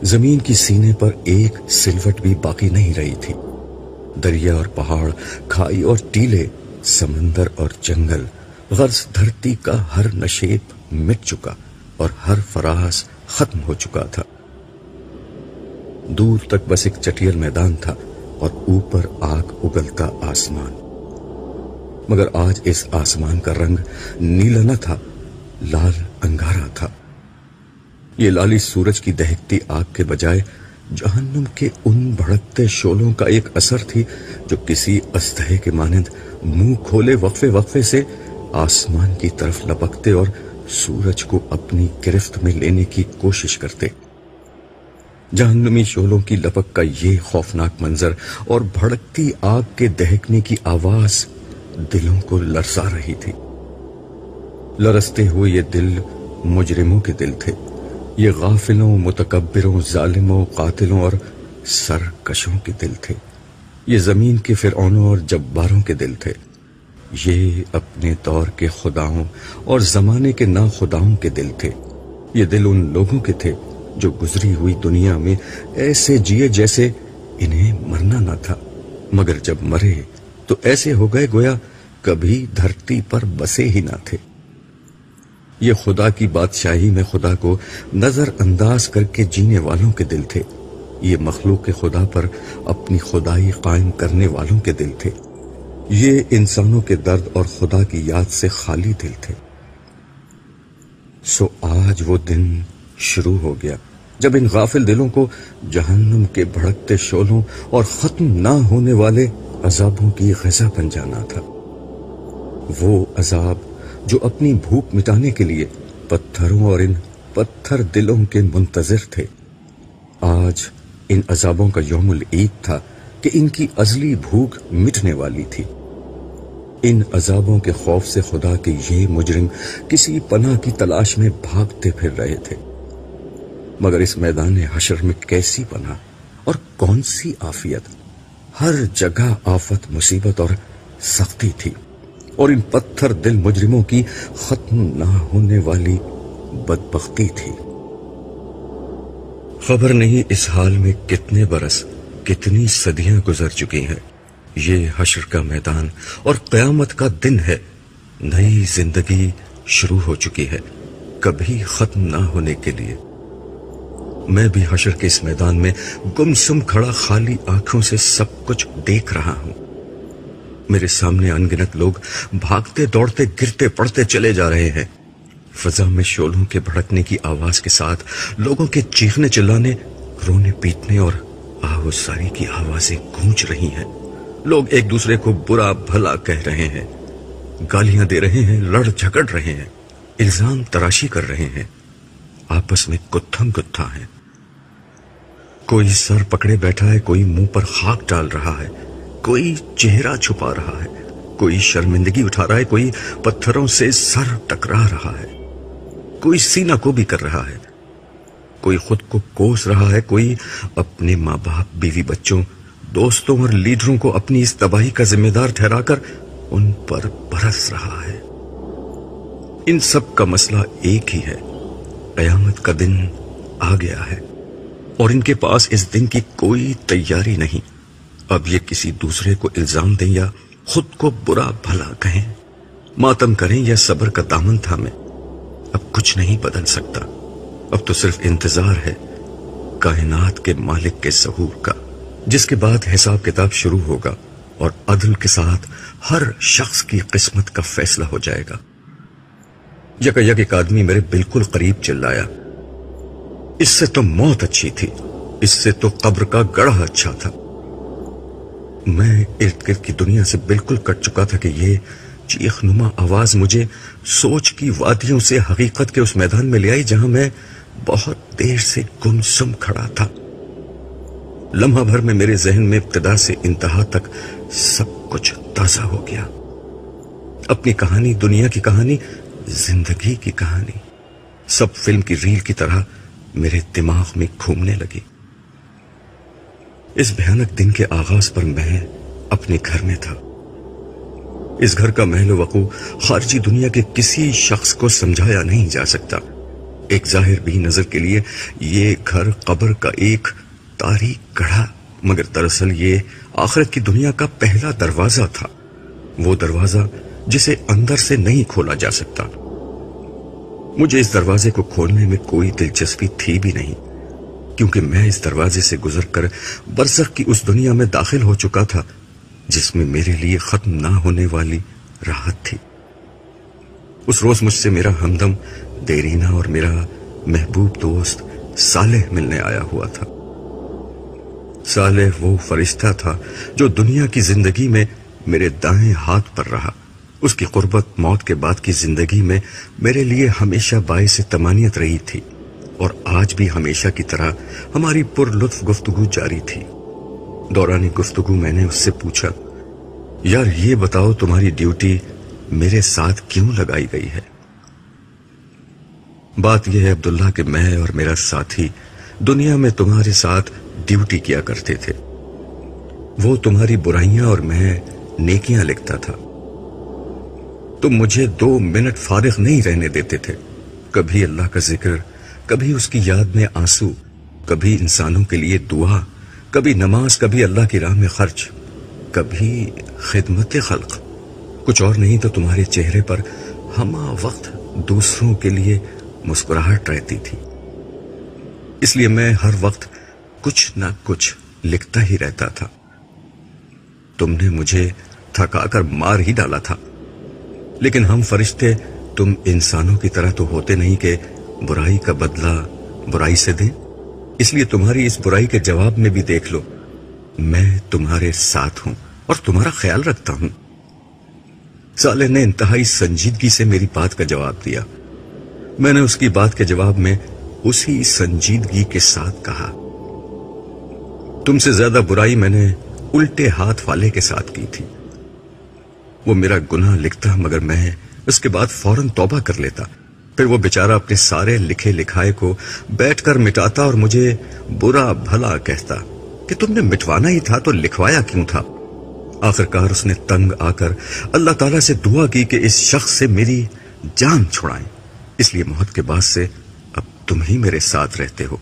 زمین کی سینے پر ایک سلوٹ بھی باقی نہیں رہی تھی۔ دریا اور پہاڑ، کھائی اور ٹیلے، سمندر اور جنگل، غرض دھرتی کا ہر نشیب مٹ چکا اور ہر فراز ختم ہو چکا تھا۔ دور تک بس ایک چٹیل میدان تھا اور اوپر آگ اگلتا آسمان، مگر آج اس آسمان کا رنگ نیلا نہ تھا، لال انگارا تھا۔ یہ لالی سورج کی دہکتی آگ کے بجائے جہنم کے ان بھڑکتے شعلوں کا ایک اثر تھی جو کسی اژدہے کے مانند منہ کھولے وقفے وقفے سے آسمان کی طرف لپکتے اور سورج کو اپنی گرفت میں لینے کی کوشش کرتے۔ جہنمی شعلوں کی لپک کا یہ خوفناک منظر اور بھڑکتی آگ کے دہکنے کی آواز دلوں کو لرزا رہی تھی۔ لرزتے ہوئے یہ دل مجرموں کے دل تھے، یہ غافلوں، متکبروں، ظالموں، قاتلوں اور سرکشوں کے دل تھے، یہ زمین کے فرعونوں اور جباروں کے دل تھے، یہ اپنے دور کے خداؤں اور زمانے کے ناخداؤں کے دل تھے، یہ دل ان لوگوں کے تھے جو گزری ہوئی دنیا میں ایسے جیے جیسے انہیں مرنا نہ تھا، مگر جب مرے تو ایسے ہو گئے گویا کبھی دھرتی پر بسے ہی نہ تھے۔ یہ خدا کی بادشاہی میں خدا کو نظر انداز کر کے جینے والوں کے دل تھے، یہ مخلوق خدا پر اپنی خدائی قائم کرنے والوں کے دل تھے، یہ انسانوں کے درد اور خدا کی یاد سے خالی دل تھے۔ سو آج وہ دن شروع ہو گیا جب ان غافل دلوں کو جہنم کے بھڑکتے شعلوں اور ختم نہ ہونے والے عذابوں کی غذا بن جانا تھا۔ وہ عذاب جو اپنی بھوک مٹانے کے لیے پتھروں اور ان پتھر دلوں کے منتظر تھے۔ آج ان عذابوں کا یوم العید تھا کہ ان کی ازلی بھوک مٹنے والی تھی۔ ان عذابوں کے خوف سے خدا کے یہ مجرم کسی پناہ کی تلاش میں بھاگتے پھر رہے تھے، مگر اس میدان حشر میں کیسی پناہ اور کون سی عافیت؟ ہر جگہ آفت، مصیبت اور سختی تھی، اور ان پتھر دل مجرموں کی ختم نہ ہونے والی بدبختی تھی۔ خبر نہیں اس حال میں کتنے برس، کتنی صدیاں گزر چکی ہیں۔ یہ حشر کا میدان اور قیامت کا دن ہے، نئی زندگی شروع ہو چکی ہے، کبھی ختم نہ ہونے کے لیے۔ میں بھی حشر کے اس میدان میں گمسم کھڑا خالی آنکھوں سے سب کچھ دیکھ رہا ہوں۔ میرے سامنے انگنت لوگ بھاگتے دوڑتے گرتے پڑتے چلے جا رہے ہیں، فضا میں شعلوں کے بھڑکنے کی آواز کے ساتھ لوگوں کے چیخنے چلانے، رونے پیٹنے اور آہوازاری کی آوازیں گونج رہی ہیں۔ لوگ ایک دوسرے کو برا بھلا کہہ رہے ہیں، گالیاں دے رہے ہیں، لڑ جھگڑ رہے ہیں، الزام تراشی کر رہے ہیں، آپس میں گتھم گتھا ہیں۔ کوئی سر پکڑے بیٹھا ہے، کوئی منہ پر خاک ڈال رہا ہے، کوئی چہرہ چھپا رہا ہے، کوئی شرمندگی اٹھا رہا ہے، کوئی پتھروں سے سر ٹکرا رہا ہے، کوئی سینہ کو بھی کر رہا ہے، کوئی خود کو کوس رہا ہے، کوئی اپنے ماں باپ، بیوی بچوں، دوستوں اور لیڈروں کو اپنی اس تباہی کا ذمہ دار ٹھہرا کر ان پر برس رہا ہے۔ ان سب کا مسئلہ ایک ہی ہے، قیامت کا دن آ گیا ہے، اور ان کے پاس اس دن کی کوئی تیاری نہیں۔ اب یہ کسی دوسرے کو الزام دیں یا خود کو برا بھلا کہیں، ماتم کریں یا صبر کا دامن تھامیں، اب کچھ نہیں بدل سکتا۔ اب تو صرف انتظار ہے کائنات کے مالک کے ظہور کا، جس کے بعد حساب کتاب شروع ہوگا اور عدل کے ساتھ ہر شخص کی قسمت کا فیصلہ ہو جائے گا۔ یکایک ایک آدمی میرے بالکل قریب چلایا، اس سے تو موت اچھی تھی، اس سے تو قبر کا گڑھا اچھا تھا۔ میں ارد گرد کی دنیا سے بالکل کٹ چکا تھا کہ یہ چیخ نما آواز مجھے سوچ کی وادیوں سے حقیقت کے اس میدان میں لے آئی جہاں میں بہت دیر سے گمسم کھڑا تھا۔ لمحہ بھر میں میرے ذہن میں ابتدا سے انتہا تک سب کچھ تازہ ہو گیا۔ اپنی کہانی، دنیا کی کہانی، زندگی کی کہانی، سب فلم کی ریل کی طرح میرے دماغ میں گھومنے لگی۔ اس بھیانک دن کے آغاز پر میں اپنے گھر میں تھا۔ اس گھر کا محل وقوع خارجی دنیا کے کسی شخص کو سمجھایا نہیں جا سکتا۔ ایک ظاہر بھی نظر کے لیے یہ گھر قبر کا ایک تاریک گڑھا، مگر دراصل یہ آخرت کی دنیا کا پہلا دروازہ تھا، وہ دروازہ جسے اندر سے نہیں کھولا جا سکتا۔ مجھے اس دروازے کو کھولنے میں کوئی دلچسپی تھی بھی نہیں، کیونکہ میں اس دروازے سے گزر کر برزخ کی اس دنیا میں داخل ہو چکا تھا جس میں میرے لیے ختم نہ ہونے والی راحت تھی۔ اس روز مجھ سے میرا ہمدم دیرینہ اور میرا محبوب دوست صالح ملنے آیا ہوا تھا۔ صالح وہ فرشتہ تھا جو دنیا کی زندگی میں میرے دائیں ہاتھ پر رہا۔ اس کی قربت موت کے بعد کی زندگی میں میرے لیے ہمیشہ باعث طمانینت رہی تھی، اور آج بھی ہمیشہ کی طرح ہماری پر لطف گفتگو جاری تھی۔ دوران گفتگو میں نے اس سے پوچھا، یار یہ بتاؤ تمہاری ڈیوٹی میرے ساتھ کیوں لگائی گئی ہے؟ بات یہ ہے عبداللہ کہ میں اور میرا ساتھی دنیا میں تمہارے ساتھ ڈیوٹی کیا کرتے تھے۔ وہ تمہاری برائیاں اور میں نیکیاں لکھتا تھا۔ تم مجھے 2 منٹ فارغ نہیں رہنے دیتے تھے، کبھی اللہ کا ذکر، کبھی اس کی یاد میں آنسو، کبھی انسانوں کے لیے دعا، کبھی نماز، کبھی اللہ کی راہ میں خرچ، کبھی خدمت خلق۔ کچھ اور نہیں تو تمہارے چہرے پر ہمہ وقت دوسروں کے لیے مسکراہٹ رہتی تھی، اس لیے میں ہر وقت کچھ نہ کچھ لکھتا ہی رہتا تھا۔ تم نے مجھے تھکا کر مار ہی ڈالا تھا، لیکن ہم فرشتے تم انسانوں کی طرح تو ہوتے نہیں کہ برائی کا بدلہ برائی سے دیں، اس لیے تمہاری اس برائی کے جواب میں بھی دیکھ لو، میں تمہارے ساتھ ہوں اور تمہارا خیال رکھتا ہوں۔ صالح نے انتہائی سنجیدگی سے میری بات کا جواب دیا۔ میں نے اس کی بات کے جواب میں اسی سنجیدگی کے ساتھ کہا، تم سے زیادہ برائی میں نے الٹے ہاتھ والے کے ساتھ کی تھی۔ وہ میرا گناہ لکھتا مگر میں اس کے بعد فوراً توبہ کر لیتا، پھر وہ بیچارہ اپنے سارے لکھے لکھائے کو بیٹھ کر مٹاتا اور مجھے برا بھلا کہتا کہ تم نے مٹوانا ہی تھا تو لکھوایا کیوں تھا۔ آخرکار اس نے تنگ آ کر اللہ تعالیٰ سے دعا کی کہ اس شخص سے میری جان چھڑائیں، اس لیے موت کے بعد سے اب تم ہی میرے ساتھ رہتے ہو۔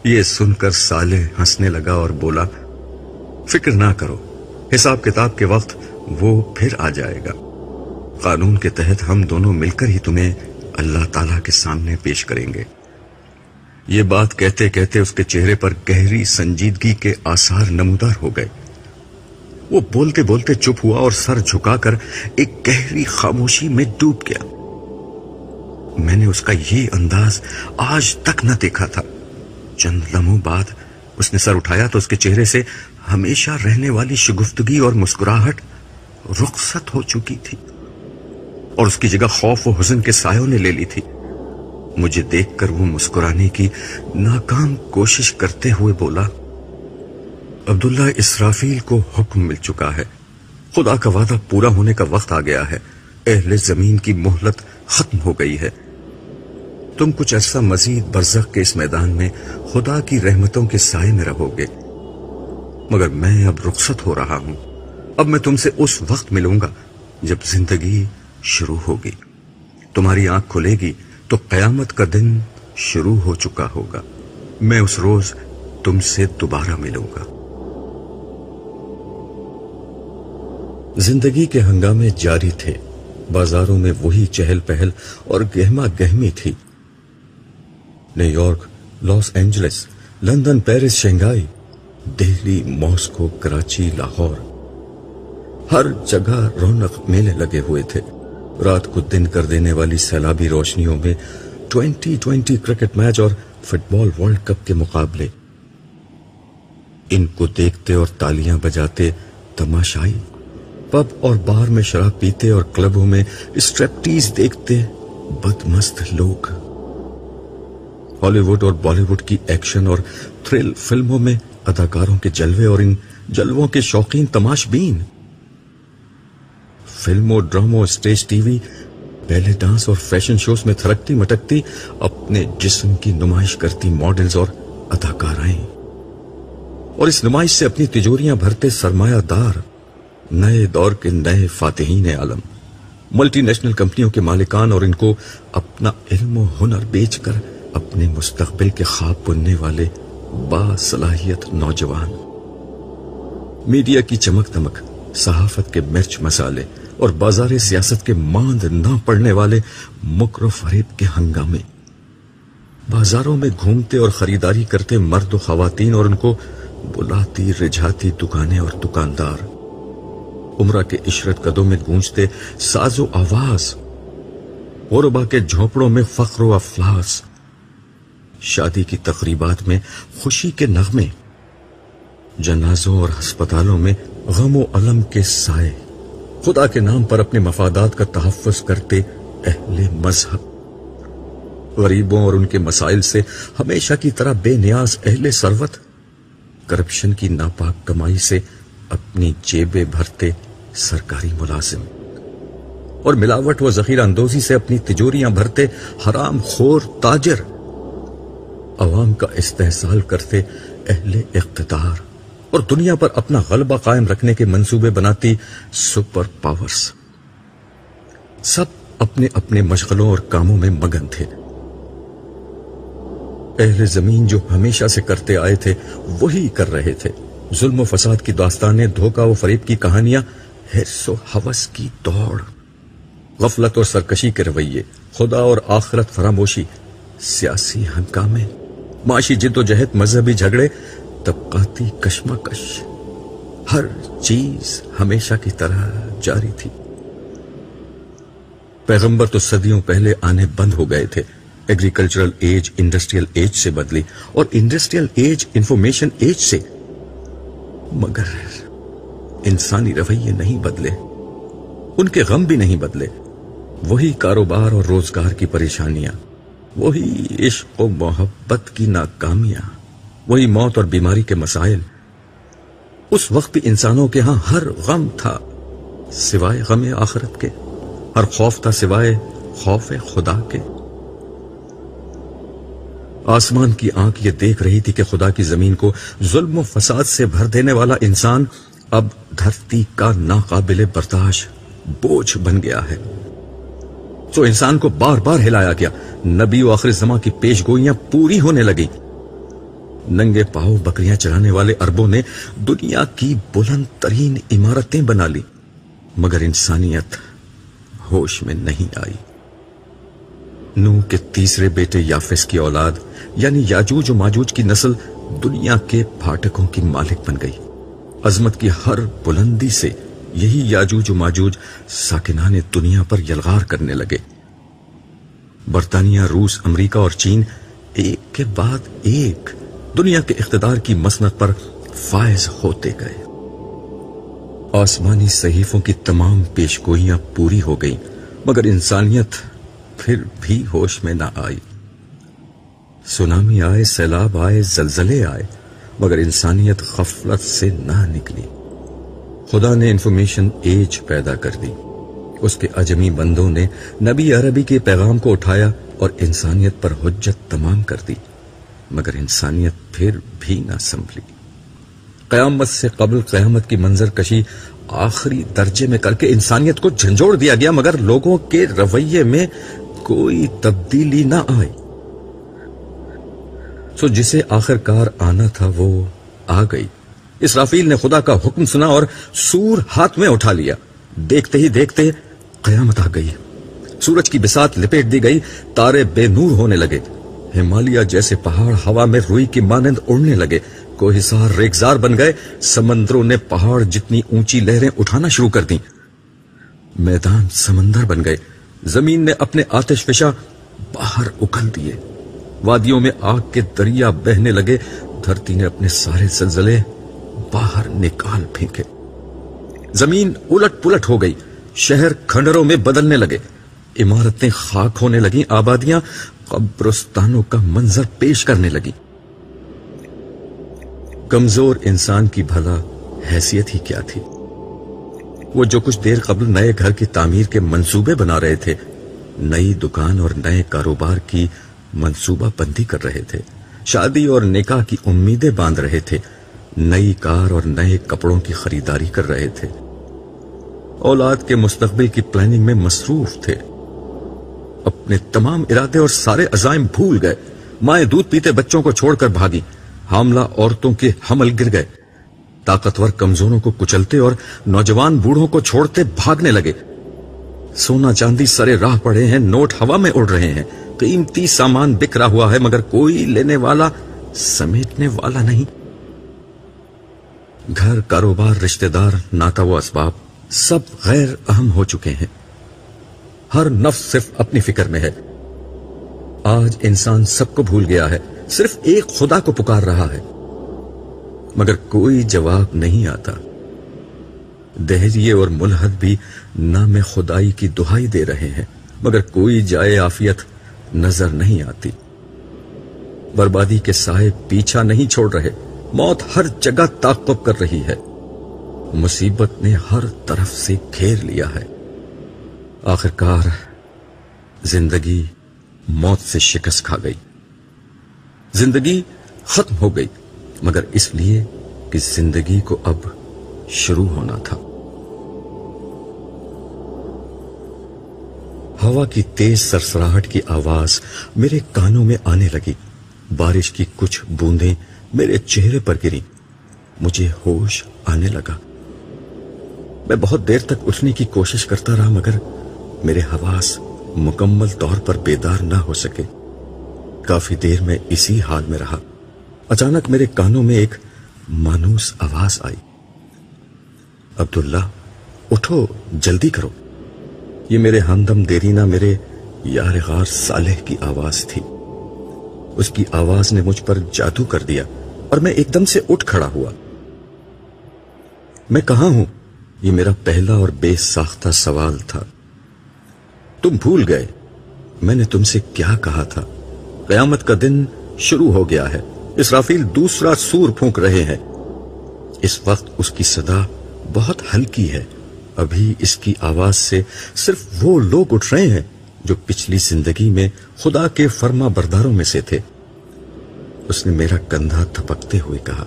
یہ سن کر صالح ہنسنے لگا اور بولا، فکر نہ کرو، حساب کتاب کے وقت وہ پھر آ جائے گا۔ قانون کے تحت ہم دونوں مل کر ہی تمہیں اللہ تعالیٰ کے سامنے پیش کریں گے۔ یہ بات کہتے کہتے اس کے چہرے پر گہری سنجیدگی کے آثار نمودار ہو گئے۔ وہ بولتے بولتے چپ ہوا اور سر جھکا کر ایک گہری خاموشی میں ڈوب گیا۔ میں نے اس کا یہ انداز آج تک نہ دیکھا تھا۔ چند لمحوں بعد اس نے سر اٹھایا تو اس کے چہرے سے ہمیشہ رہنے والی شگفتگی اور مسکراہٹ رخصت ہو چکی تھی، اور اس کی جگہ خوف و حزن کے سایوں نے لے لی تھی۔ مجھے دیکھ کر وہ مسکرانے کی ناکام کوشش کرتے ہوئے بولا، عبداللہ، اسرافیل کو حکم مل چکا ہے، خدا کا وعدہ پورا ہونے کا وقت آ گیا ہے، اہل زمین کی مہلت ختم ہو گئی ہے، تم کچھ عرصہ مزید برزخ کے اس میدان میں خدا کی رحمتوں کے سائے میں رہو گے، مگر میں اب رخصت ہو رہا ہوں۔ اب میں تم سے اس وقت ملوں گا جب زندگی شروع ہوگی، تمہاری آنکھ کھلے گی تو قیامت کا دن شروع ہو چکا ہوگا، میں اس روز تم سے دوبارہ ملوں گا۔ زندگی کے ہنگامے جاری تھے، بازاروں میں وہی چہل پہل اور گہما گہمی تھی۔ New York, Los Angeles, London, Paris, Shanghai, Delhi, Moscow, Karachi, Lahore, ہر جگہ رونق میلے لگے ہوئے تھے۔ رات کو دن کر دینے والی سیلابی روشنیوں میں 2020 کرکٹ میچ اور فٹ بال ورلڈ کپ کے مقابلے، ان کو دیکھتے اور تالیاں بجاتے تماشائی، پب اور بار میں شراب پیتے اور کلبوں میں اسٹریپٹیز دیکھتے بدمست لوگ، ہالی ووڈ اور بالی ووڈ کی ایکشن اور تھرل فلموں میں اداکاروں کے جلوے اور ان جلووں کے شوقین تماش بین، فلموں، ڈراموں، اسٹیج ٹی وی، بیلے ڈانس اور فیشن شوز میں تھرکتی مٹکتی اپنے جسم کی نمائش کرتی ماڈلز اور اداکارائیں، اور اس نمائش سے اپنی تجوریاں بھرتے سرمایہ دار، نئے دور کے نئے فاتحین عالم۔ ملٹی نیشنل کمپنیوں کے مالکان اور ان کو اپنا علم و ہنر بیچ کر اپنے مستقبل کے خواب بننے والے باصلاحیت نوجوان، میڈیا کی چمک دمک، صحافت کے مرچ مسالے اور بازار سیاست کے ماند نہ پڑنے والے مکر و فریب کے ہنگامے، بازاروں میں گھومتے اور خریداری کرتے مرد و خواتین اور ان کو بلاتی رجھاتی دکانیں اور دکاندار، عمرہ کے عشرت قدوں میں گونجتے ساز و آواز، غربا کے جھونپڑوں میں فخر و افلاس، شادی کی تقریبات میں خوشی کے نغمے، جنازوں اور ہسپتالوں میں غم و الم کے سائے، خدا کے نام پر اپنے مفادات کا تحفظ کرتے اہل مذہب، غریبوں اور ان کے مسائل سے ہمیشہ کی طرح بے نیاز اہل ثروت، کرپشن کی ناپاک کمائی سے اپنی جیبیں بھرتے سرکاری ملازم اور ملاوٹ و ذخیرہ اندوزی سے اپنی تجوریاں بھرتے حرام خور تاجر، عوام کا استحصال کرتے اہل اقتدار اور دنیا پر اپنا غلبہ قائم رکھنے کے منصوبے بناتی سپر پاورز، سب اپنے اپنے مشغلوں اور کاموں میں مگن تھے۔ اہل زمین جو ہمیشہ سے کرتے آئے تھے وہی کر رہے تھے، ظلم و فساد کی داستانیں، دھوکہ و فریب کی کہانیاں، حرص و ہوس کی دوڑ، غفلت اور سرکشی کے رویے، خدا اور آخرت فراموشی، سیاسی ہنگامے، معاشی جد و جہد، مذہبی جھگڑے، طبقاتی کشمکش، ہر چیز ہمیشہ کی طرح جاری تھی۔ پیغمبر تو صدیوں پہلے آنے بند ہو گئے تھے، ایگریکلچرل ایج انڈسٹریل ایج سے بدلی اور انڈسٹریل ایج انفارمیشن ایج سے، مگر انسانی رویے نہیں بدلے، ان کے غم بھی نہیں بدلے، وہی کاروبار اور روزگار کی پریشانیاں، وہی عشق و محبت کی ناکامیاں، وہی موت اور بیماری کے مسائل۔ اس وقت بھی انسانوں کے ہاں ہر غم تھا سوائے غم آخرت کے، ہر خوف تھا سوائے خوف خدا کے۔ آسمان کی آنکھ یہ دیکھ رہی تھی کہ خدا کی زمین کو ظلم و فساد سے بھر دینے والا انسان اب دھرتی کا ناقابل برداشت بوجھ بن گیا ہے، تو انسان کو بار بار ہلایا گیا، نبی و آخر زمان کی پیش گوئیاں پوری ہونے لگی، ننگے پاؤں بکریاں چرانے والے عربوں نے دنیا کی بلند ترین عمارتیں بنا لی، مگر انسانیت ہوش میں نہیں آئی۔ نوح کے تیسرے بیٹے یافس کی اولاد یعنی یاجوج و ماجوج کی نسل دنیا کے پھاٹکوں کی مالک بن گئی، عظمت کی ہر بلندی سے یہی یاجوج و ماجوج ساکنان دنیا پر یلغار کرنے لگے۔ برطانیہ، روس، امریکہ اور چین ایک کے بعد ایک دنیا کے اقتدار کی مسند پر فائز ہوتے گئے۔ آسمانی صحیفوں کی تمام پیشگوئیاں پوری ہو گئیں، مگر انسانیت پھر بھی ہوش میں نہ آئی۔ سونامی آئے، سیلاب آئے، زلزلے آئے، مگر انسانیت غفلت سے نہ نکلی۔ خدا نے انفارمیشن ایج پیدا کر دی، اس کے اجمی بندوں نے نبی عربی کے پیغام کو اٹھایا اور انسانیت پر حجت تمام کر دی، مگر انسانیت پھر بھی نہ سنبھلی۔ قیامت سے قبل قیامت کی منظر کشی آخری درجے میں کر کے انسانیت کو جھنجھوڑ دیا گیا، مگر لوگوں کے رویے میں کوئی تبدیلی نہ آئی۔ سو جسے آخر کار آنا تھا وہ آ گئی۔ اسرافیل نے خدا کا حکم سنا اور سور ہاتھ میں اٹھا لیا، دیکھتے ہی دیکھتے قیامت آ گئی، سورج کی بساط لپیٹ دی گئی، تارے بے نور ہونے لگے، ہمالیہ جیسے پہاڑ ہوا میں روئی کی مانند اڑنے لگے، کوہسار ریگزار بن گئے، سمندروں نے پہاڑ جتنی اونچی لہریں اٹھانا شروع کر دیں، میدان سمندر بن گئے، زمین نے اپنے آتش فشاں باہر اکھل دیے، وادیوں میں آگ کے دریا بہنے لگے، دھرتی نے اپنے سارے زلزلے باہر نکال پھینکے، زمین الٹ پلٹ ہو گئی، شہر کھنڈروں میں بدلنے لگے، عمارتیں خاک ہونے لگیں، آبادیاں قبرستانوں کا منظر پیش کرنے لگی۔ کمزور انسان کی بھلا حیثیت ہی کیا تھی؟ وہ جو کچھ دیر قبل نئے گھر کی تعمیر کے منصوبے بنا رہے تھے، نئی دکان اور نئے کاروبار کی منصوبہ بندی کر رہے تھے، شادی اور نکاح کی امیدیں باندھ رہے تھے، نئی کار اور نئے کپڑوں کی خریداری کر رہے تھے، اولاد کے مستقبل کی پلاننگ میں مصروف تھے. اپنے تمام ارادے اور سارے عزائم بھول گئے. مائیں دودھ پیتے بچوں کو چھوڑ کر بھاگی. حاملہ عورتوں کے حمل گر گئے. طاقتور کمزوروں کو کچلتے اور نوجوان بوڑھوں کو چھوڑتے بھاگنے لگے. سونا چاندی سرے راہ پڑے ہیں، نوٹ ہوا میں اڑ رہے ہیں، قیمتی سامان بکھرا ہوا ہے، مگر کوئی لینے والا، سمیٹنے والا نہیں. گھر، کاروبار، رشتہ دار، ناتا و اسباب سب غیر اہم ہو چکے ہیں. ہر نفس صرف اپنی فکر میں ہے. آج انسان سب کو بھول گیا ہے، صرف ایک خدا کو پکار رہا ہے، مگر کوئی جواب نہیں آتا. دہریے اور ملحد بھی نام خدائی کی دہائی دے رہے ہیں، مگر کوئی جائے عافیت نظر نہیں آتی. بربادی کے سائے پیچھا نہیں چھوڑ رہے. موت ہر جگہ تعاقب کر رہی ہے. مصیبت نے ہر طرف سے گھیر لیا ہے. آخرکار زندگی موت سے شکست کھا گئی. زندگی ختم ہو گئی، مگر اس لیے کہ زندگی کو اب شروع ہونا تھا. ہوا کی تیز سرسراہٹ کی آواز میرے کانوں میں آنے لگی. بارش کی کچھ بوندیں میرے چہرے پر گری. مجھے ہوش آنے لگا. میں بہت دیر تک اٹھنے کی کوشش کرتا رہا، مگر میرے حواس مکمل طور پر بیدار نہ ہو سکے. کافی دیر میں اسی حال میں رہا. اچانک میرے کانوں میں ایک مانوس آواز آئی، عبداللہ اٹھو، جلدی کرو. یہ میرے ہمدم دیرینہ، میرے یار غار صالح کی آواز تھی. اس کی آواز نے مجھ پر جادو کر دیا اور میں ایک دم سے اٹھ کھڑا ہوا. میں کہاں ہوں؟ یہ میرا پہلا اور بے ساختہ سوال تھا. تم بھول گئے میں نے تم سے کیا کہا تھا. قیامت کا دن شروع ہو گیا ہے. اسرافیل دوسرا سور پھونک رہے ہیں. اس وقت اس کی صدا بہت ہلکی ہے. ابھی اس کی آواز سے صرف وہ لوگ اٹھ رہے ہیں جو پچھلی زندگی میں خدا کے فرما برداروں میں سے تھے. اس نے میرا کندھا تھپکتے ہوئے کہا.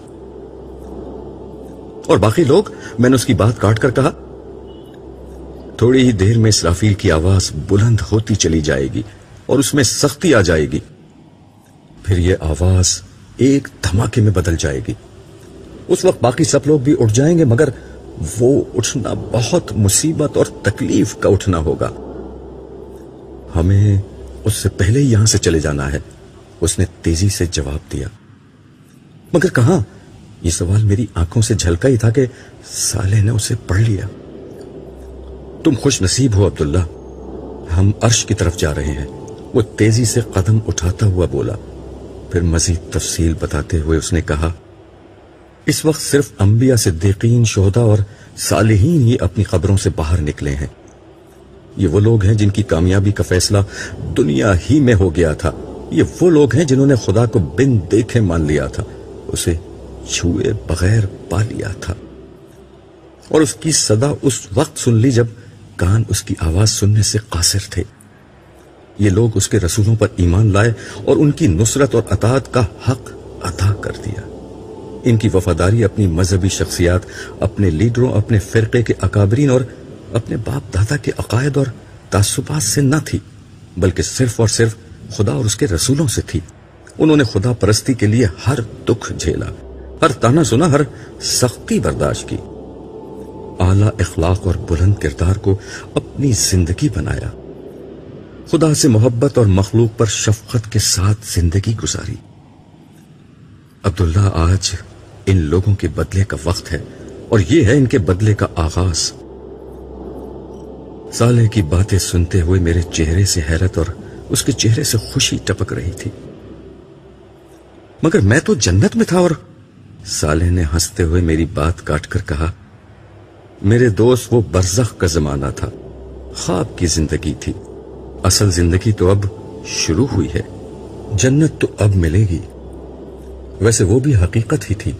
اور باقی لوگ؟ میں نے اس کی بات کاٹ کر کہا. تھوڑی ہی دیر میں اسرافیل کی آواز بلند ہوتی چلی جائے گی اور اس میں سختی آ جائے گی. پھر یہ آواز ایک دھماکے میں بدل جائے گی. اس وقت باقی سب لوگ بھی اٹھ جائیں گے، مگر وہ اٹھنا بہت مصیبت اور تکلیف کا اٹھنا ہوگا. ہمیں اس سے پہلے ہی یہاں سے چلے جانا ہے. اس نے تیزی سے جواب دیا. مگر کہاں؟ یہ سوال میری آنکھوں سے جھلکا ہی تھا کہ صالح نے اسے پڑھ لیا. تم خوش نصیب ہو عبداللہ، ہم عرش کی طرف جا رہے ہیں. وہ تیزی سے قدم اٹھاتا ہوا بولا. پھر مزید تفصیل بتاتے ہوئے اس نے کہا، اس وقت صرف انبیاء، صدیقین، شہداء اور صالحین ہی اپنی قبروں سے باہر نکلے ہیں. یہ وہ لوگ ہیں جن کی کامیابی کا فیصلہ دنیا ہی میں ہو گیا تھا. یہ وہ لوگ ہیں جنہوں نے خدا کو بن دیکھے مان لیا تھا، اسے چھوئے بغیر پا لیا تھا، اور اس کی صدا اس وقت سن لی جب کان اس کی آواز سننے سے قاصر تھے. یہ لوگ اس کے رسولوں پر ایمان لائے اور ان کی نصرت اور اطاعت کا حق ادا کر دیا. ان کی وفاداری اپنی مذہبی شخصیات، اپنے لیڈروں، اپنے فرقے کے اکابرین اور اپنے باپ دادا کے عقائد اور تعصبات سے نہ تھی، بلکہ صرف اور صرف خدا اور اس کے رسولوں سے تھی. انہوں نے خدا پرستی کے لیے ہر دکھ جھیلا، ہر طعنہ سنا، ہر سختی برداشت کی. اعلیٰ اخلاق اور بلند کردار کو اپنی زندگی بنایا. خدا سے محبت اور مخلوق پر شفقت کے ساتھ زندگی گزاری. عبداللہ، آج ان لوگوں کے بدلے کا وقت ہے، اور یہ ہے ان کے بدلے کا آغاز. صالح کی باتیں سنتے ہوئے میرے چہرے سے حیرت اور اس کے چہرے سے خوشی ٹپک رہی تھی. مگر میں تو جنت میں تھا. اور صالح نے ہنستے ہوئے میری بات کاٹ کر کہا، میرے دوست، وہ برزخ کا زمانہ تھا، خواب کی زندگی تھی. اصل زندگی تو اب شروع ہوئی ہے. جنت تو اب ملے گی. ویسے وہ بھی حقیقت ہی تھی.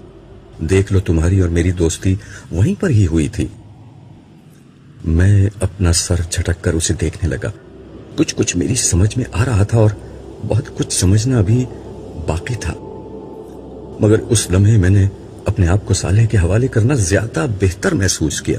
دیکھ لو، تمہاری اور میری دوستی وہیں پر ہی ہوئی تھی. میں اپنا سر جھٹک کر اسے دیکھنے لگا. کچھ میری سمجھ میں آ رہا تھا اور بہت کچھ سمجھنا ابھی باقی تھا. مگر اس لمحے میں نے اپنے آپ کو صالح کے حوالے کرنا زیادہ بہتر محسوس کیا.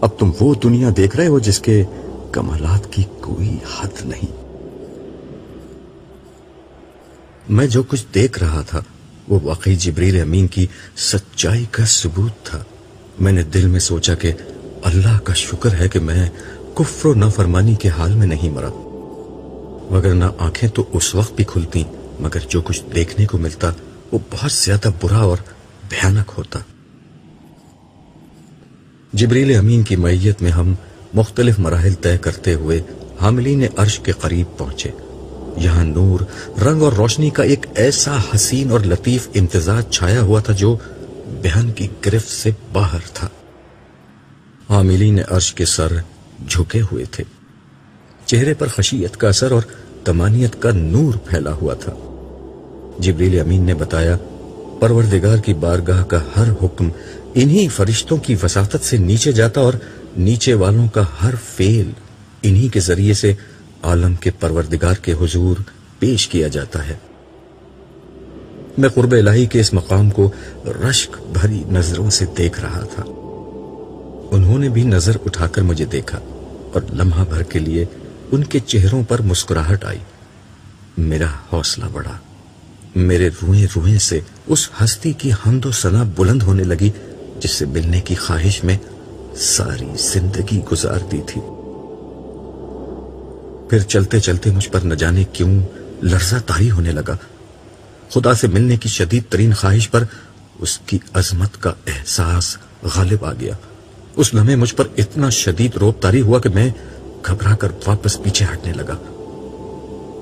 اب تم وہ دنیا دیکھ رہے ہو جس کے کمالات کی کوئی حد نہیں۔ میں جو کچھ دیکھ رہا تھا وہ واقعی جبریل امین کی سچائی کا ثبوت تھا۔ میں نے دل میں سوچا کہ اللہ کا شکر ہے کہ میں کفر و نافرمانی کے حال میں نہیں مرا، وگرنہ آنکھیں تو اس وقت بھی کھلتی مگر جو کچھ دیکھنے کو ملتا وہ بہت زیادہ برا اور بھیانک ہوتا۔ جبریل امین کی معیت میں ہم مختلف مراحل طے کرتے ہوئے حاملین عرش کے قریب پہنچے۔ یہاں نور، رنگ اور روشنی کا ایک ایسا حسین اور لطیف امتزاج چھایا ہوا تھا جو بیان کی گرفت سے باہر تھا۔ حاملین عرش کے سر جھکے ہوئے تھے، چہرے پر خشیت کا اثر اور طمانینت کا نور پھیلا ہوا تھا۔ جبریل امین نے بتایا، پروردگار کی بارگاہ کا ہر حکم انہی فرشتوں کی وساطت سے نیچے جاتا اور نیچے والوں کا ہر فعل انہی کے ذریعے سے عالم کے پروردگار کے حضور پیش کیا جاتا ہے۔ میں قرب الہی کے اس مقام کو رشک بھری نظروں سے دیکھ رہا تھا۔ انہوں نے بھی نظر اٹھا کر مجھے دیکھا اور لمحہ بھر کے لیے ان کے چہروں پر مسکراہٹ آئی۔ میرا حوصلہ بڑھا، میرے روئیں روئیں سے اس ہستی کی حمد و ثنا بلند ہونے لگی جس سے ملنے کی خواہش میں ساری زندگی گزار دی تھی۔ پھر چلتے چلتے مجھ پر نہ جانے کیوں لرزہ طاری ہونے لگا۔ خدا سے ملنے کی شدید ترین خواہش پر اس کی عظمت کا احساس غالب آ گیا۔ اس لمحے مجھ پر اتنا شدید رعب طاری ہوا کہ میں گھبرا کر واپس پیچھے ہٹنے لگا۔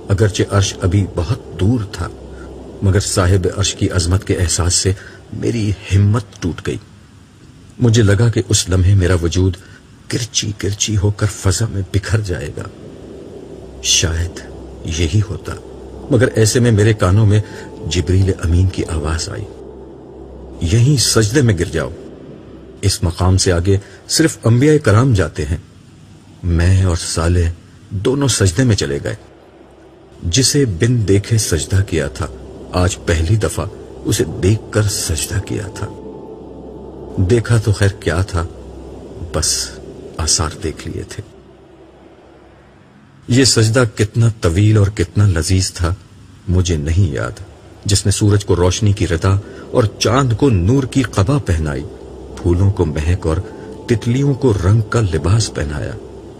اگرچہ عرش ابھی بہت دور تھا مگر صاحب عرش کی عظمت کے احساس سے میری ہمت ٹوٹ گئی۔ مجھے لگا کہ اس لمحے میرا وجود کرچی کرچی ہو کر فضا میں بکھر جائے گا۔ شاید یہی ہوتا، مگر ایسے میں میرے کانوں میں جبریل امین کی آواز آئی، یہیں سجدے میں گر جاؤ، اس مقام سے آگے صرف انبیاء کرام جاتے ہیں۔ میں اور صالح دونوں سجدے میں چلے گئے۔ جسے بن دیکھے سجدہ کیا تھا، آج پہلی دفعہ اسے دیکھ کر سجدہ کیا تھا۔ دیکھا تو خیر کیا تھا، بس آثار دیکھ لیے تھے۔ یہ سجدہ کتنا طویل اور کتنا لذیذ تھا مجھے نہیں یاد، جس نے سورج کو روشنی کی ردا اور چاند کو نور کی قبا پہنائی، پھولوں کو مہک اور تتلیوں کو رنگ کا لباس پہنایا،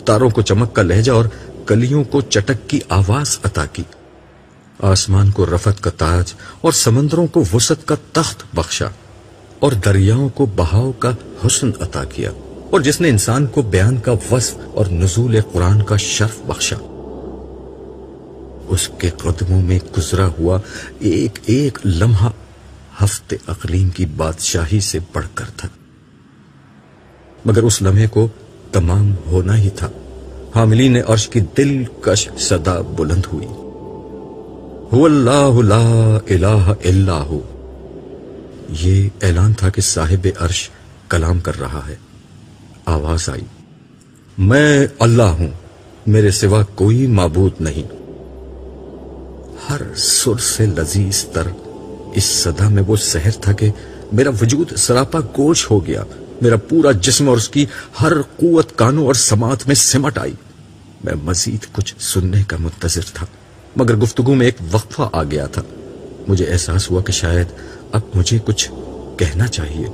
تاروں کو چمک کا لہجہ اور کلیوں کو چٹک کی آواز عطا کی، آسمان کو رفعت کا تاج اور سمندروں کو وسعت کا تخت بخشا، اور دریاؤں کو بہاؤ کا حسن عطا کیا، اور جس نے انسان کو بیان کا وصف اور نزول قرآن کا شرف بخشا۔ اس کے قدموں میں گزرا ہوا ایک ایک لمحہ ہفت اقلیم کی بادشاہی سے بڑھ کر تھا، مگر اس لمحے کو تمام ہونا ہی تھا۔ حاملین عرش کی دلکش صدا بلند ہوئی، هو اللہ لا الہ الا ہو۔ یہ اعلان تھا کہ صاحب عرش کلام کر رہا ہے۔ آواز آئی، میں اللہ ہوں، میرے سوا کوئی معبود نہیں۔ ہر سر سے لذیذ تر اس صدا میں وہ سحر تھا کہ میرا وجود سراپا گوش ہو گیا، میرا پورا جسم اور اس کی ہر قوت کانوں اور سماعت میں سمٹ آئی۔ میں مزید کچھ سننے کا منتظر تھا مگر گفتگو میں ایک وقفہ آ گیا تھا۔ مجھے احساس ہوا کہ شاید اب مجھے کچھ کہنا چاہیے۔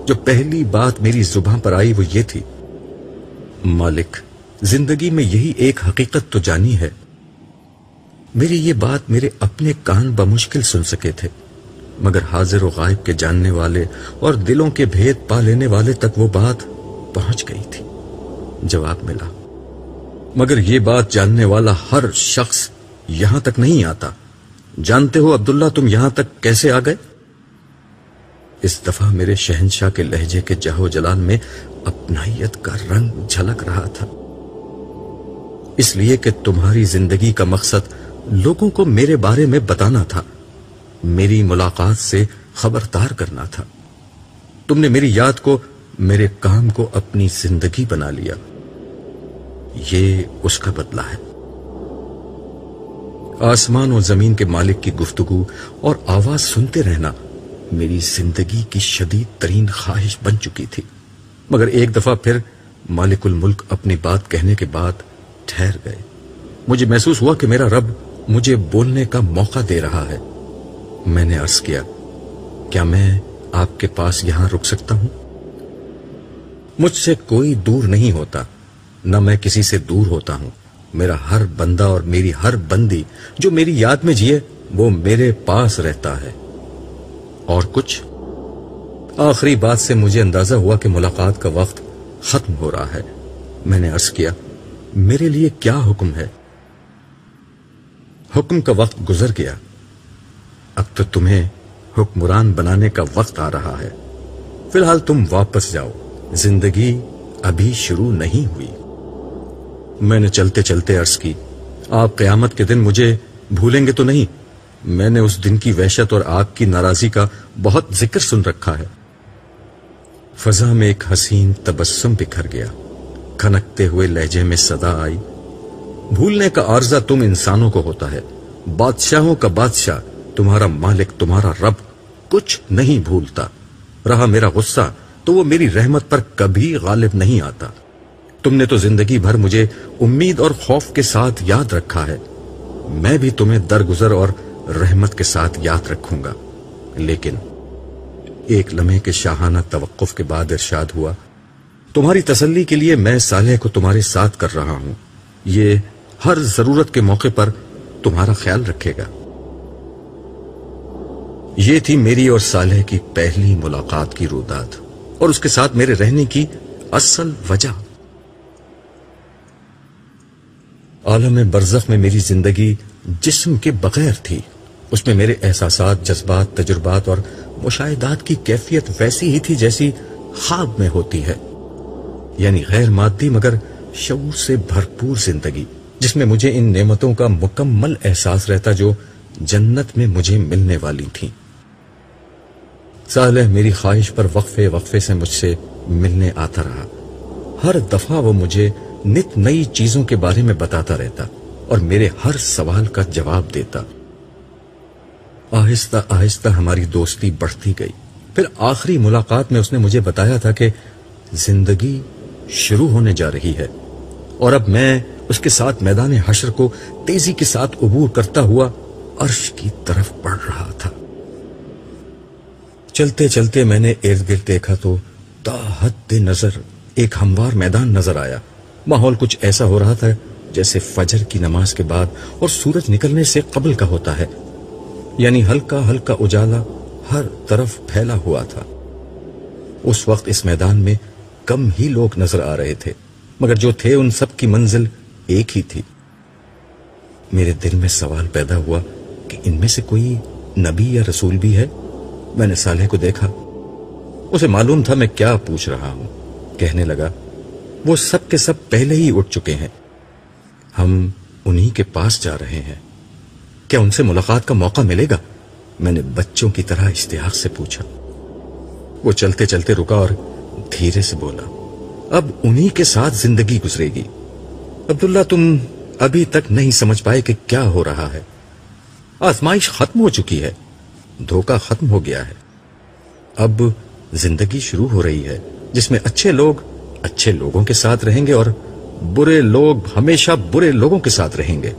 جو پہلی بات میری زبان پر آئی وہ یہ تھی، مالک، زندگی میں یہی ایک حقیقت تو جانی ہے۔ میری یہ بات میرے اپنے کان بمشکل سن سکے تھے مگر حاضر و غائب کے جاننے والے اور دلوں کے بھید پا لینے والے تک وہ بات پہنچ گئی تھی۔ جواب ملا، مگر یہ بات جاننے والا ہر شخص یہاں تک نہیں آتا۔ جانتے ہو عبداللہ تم یہاں تک کیسے آ گئے؟ اس دفعہ میرے شہنشاہ کے لہجے کے جاہ و جلال میں اپنائیت کا رنگ جھلک رہا تھا۔ اس لیے کہ تمہاری زندگی کا مقصد لوگوں کو میرے بارے میں بتانا تھا، میری ملاقات سے خبردار کرنا تھا۔ تم نے میری یاد کو، میرے کام کو اپنی زندگی بنا لیا، یہ اس کا بدلہ ہے۔ آسمان و زمین کے مالک کی گفتگو اور آواز سنتے رہنا میری زندگی کی شدید ترین خواہش بن چکی تھی۔ مگر ایک دفعہ پھر مالک الملک اپنی بات کہنے کے بعد ٹھہر گئے۔ مجھے محسوس ہوا کہ میرا رب مجھے بولنے کا موقع دے رہا ہے۔ میں نے عرض کیا، کیا میں آپ کے پاس یہاں رک سکتا ہوں؟ مجھ سے کوئی دور نہیں ہوتا، نہ میں کسی سے دور ہوتا ہوں۔ میرا ہر بندہ اور میری ہر بندی جو میری یاد میں جیے وہ میرے پاس رہتا ہے۔ اور کچھ؟ آخری بات سے مجھے اندازہ ہوا کہ ملاقات کا وقت ختم ہو رہا ہے۔ میں نے عرض کیا، میرے لیے کیا حکم ہے؟ حکم کا وقت گزر گیا، اب تو تمہیں حکمران بنانے کا وقت آ رہا ہے۔ فی الحال تم واپس جاؤ، زندگی ابھی شروع نہیں ہوئی۔ میں نے چلتے چلتے عرض کی، آپ قیامت کے دن مجھے بھولیں گے تو نہیں؟ میں نے اس دن کی وحشت اور آگ کی ناراضی کا بہت ذکر سن رکھا ہے۔ فضا میں ایک حسین تبسم بکھر گیا، کھنکتے ہوئے لہجے میں صدا آئی، بھولنے کا عارضہ تم انسانوں کو ہوتا ہے، بادشاہوں کا بادشاہ، تمہارا مالک، تمہارا رب کچھ نہیں بھولتا۔ رہا میرا غصہ تو وہ میری رحمت پر کبھی غالب نہیں آتا۔ تم نے تو زندگی بھر مجھے امید اور خوف کے ساتھ یاد رکھا ہے، میں بھی تمہیں درگزر اور رحمت کے ساتھ یاد رکھوں گا۔ لیکن ایک لمحے کے شاہانہ توقف کے بعد ارشاد ہوا، تمہاری تسلی کے لیے میں صالح کو تمہارے ساتھ کر رہا ہوں، یہ ہر ضرورت کے موقع پر تمہارا خیال رکھے گا۔ یہ تھی میری اور صالح کی پہلی ملاقات کی رویداد اور اس کے ساتھ میرے رہنے کی اصل وجہ۔ عالم برزخ میں میری زندگی جسم کے بغیر تھی، اس میں میرے احساسات، جذبات، تجربات اور مشاہدات کی کیفیت ویسی ہی تھی جیسی خواب میں ہوتی ہے، یعنی غیر مادی مگر شعور سے بھرپور زندگی، جس میں مجھے ان نعمتوں کا مکمل احساس رہتا جو جنت میں مجھے ملنے والی تھیں۔ صالح میری خواہش پر وقفے وقفے سے مجھ سے ملنے آتا رہا۔ ہر دفعہ وہ مجھے نت نئی چیزوں کے بارے میں بتاتا رہتا اور میرے ہر سوال کا جواب دیتا۔ آہستہ آہستہ ہماری دوستی بڑھتی گئی۔ پھر آخری ملاقات میں اس نے مجھے بتایا تھا کہ زندگی شروع ہونے جا رہی ہے اور اب میں اس کے ساتھ میدان حشر کو تیزی کے ساتھ عبور کرتا ہوا عرش کی طرف بڑھ رہا تھا۔ چلتے چلتے میں نے ارد گرد دیکھا تو تا حد نظر ایک ہموار میدان نظر آیا۔ ماحول کچھ ایسا ہو رہا تھا جیسے فجر کی نماز کے بعد اور سورج نکلنے سے قبل کا ہوتا ہے، یعنی ہلکا ہلکا اجالا ہر طرف پھیلا ہوا تھا۔ اس وقت اس میدان میں کم ہی لوگ نظر آ رہے تھے، مگر جو تھے ان سب کی منزل ایک ہی تھی۔ میرے دل میں سوال پیدا ہوا کہ ان میں سے کوئی نبی یا رسول بھی ہے؟ میں نے صالح کو دیکھا، اسے معلوم تھا میں کیا پوچھ رہا ہوں۔ کہنے لگا، وہ سب کے سب پہلے ہی اٹھ چکے ہیں، ہم انہی کے پاس جا رہے ہیں، کیا ان سے ملاقات کا موقع ملے گا؟ میں نے بچوں کی طرح اشتیاق سے پوچھا۔ وہ چلتے چلتے رکا اور دھیرے سے بولا، اب انہی کے ساتھ زندگی گزرے گی۔ عبداللہ، تم ابھی تک نہیں سمجھ پائے کہ کیا ہو رہا ہے۔ آزمائش ختم ہو چکی ہے، دھوکہ ختم ہو گیا ہے، اب زندگی شروع ہو رہی ہے جس میں اچھے لوگ اچھے لوگوں کے ساتھ رہیں گے اور برے لوگ ہمیشہ برے لوگوں کے ساتھ رہیں گے۔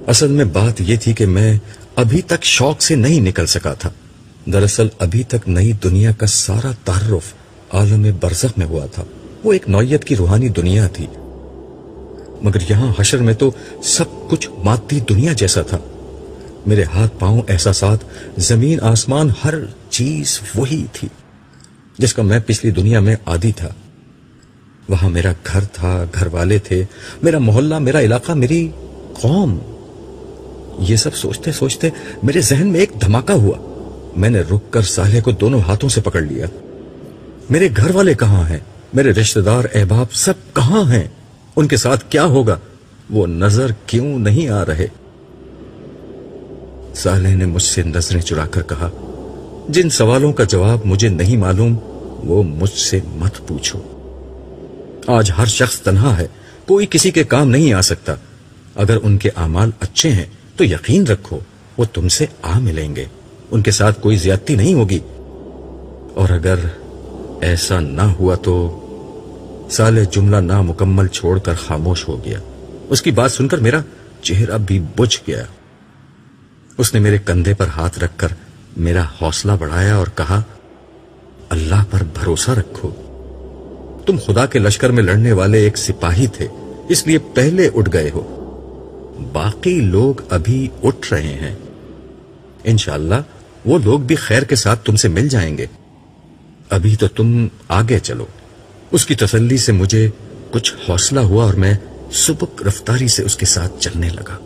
اصل میں بات یہ تھی کہ میں ابھی تک شوق سے نہیں نکل سکا تھا۔ دراصل ابھی تک نئی دنیا کا سارا تعارف عالم برزخ میں ہوا تھا، وہ ایک نوعیت کی روحانی دنیا تھی، مگر یہاں حشر میں تو سب کچھ مادی دنیا جیسا تھا۔ میرے ہاتھ پاؤں، احساسات، زمین آسمان، ہر چیز وہی تھی جس کا میں پچھلی دنیا میں عادی تھا۔ وہاں میرا گھر تھا، گھر والے تھے، میرا محلہ، میرا علاقہ، میری قوم۔ یہ سب سوچتے سوچتے میرے ذہن میں ایک دھماکہ ہوا۔ میں نے رک کر صالح کو دونوں ہاتھوں سے پکڑ لیا۔ میرے گھر والے کہاں ہیں؟ میرے رشتہ دار، احباب سب کہاں ہیں؟ ان کے ساتھ کیا ہوگا؟ وہ نظر کیوں نہیں آ رہے؟ صالح نے مجھ سے نظریں چرا کر کہا، جن سوالوں کا جواب مجھے نہیں معلوم وہ مجھ سے مت پوچھو۔ آج ہر شخص تنہا ہے، کوئی کسی کے کام نہیں آ سکتا۔ اگر ان کے اعمال اچھے ہیں تو یقین رکھو وہ تم سے آ ملیں گے، ان کے ساتھ کوئی زیادتی نہیں ہوگی، اور اگر ایسا نہ ہوا تو صالح جملہ نامکمل چھوڑ کر خاموش ہو گیا۔ اس کی بات سن کر میرا چہرہ بھی بجھ گیا۔ اس نے میرے کندھے پر ہاتھ رکھ کر میرا حوصلہ بڑھایا اور کہا، اللہ پر بھروسہ رکھو، تم خدا کے لشکر میں لڑنے والے ایک سپاہی تھے، اس لیے پہلے اٹھ گئے ہو، باقی لوگ ابھی اٹھ رہے ہیں، انشاءاللہ وہ لوگ بھی خیر کے ساتھ تم سے مل جائیں گے، ابھی تو تم آگے چلو۔ اس کی تسلی سے مجھے کچھ حوصلہ ہوا اور میں سبک رفتاری سے اس کے ساتھ چلنے لگا۔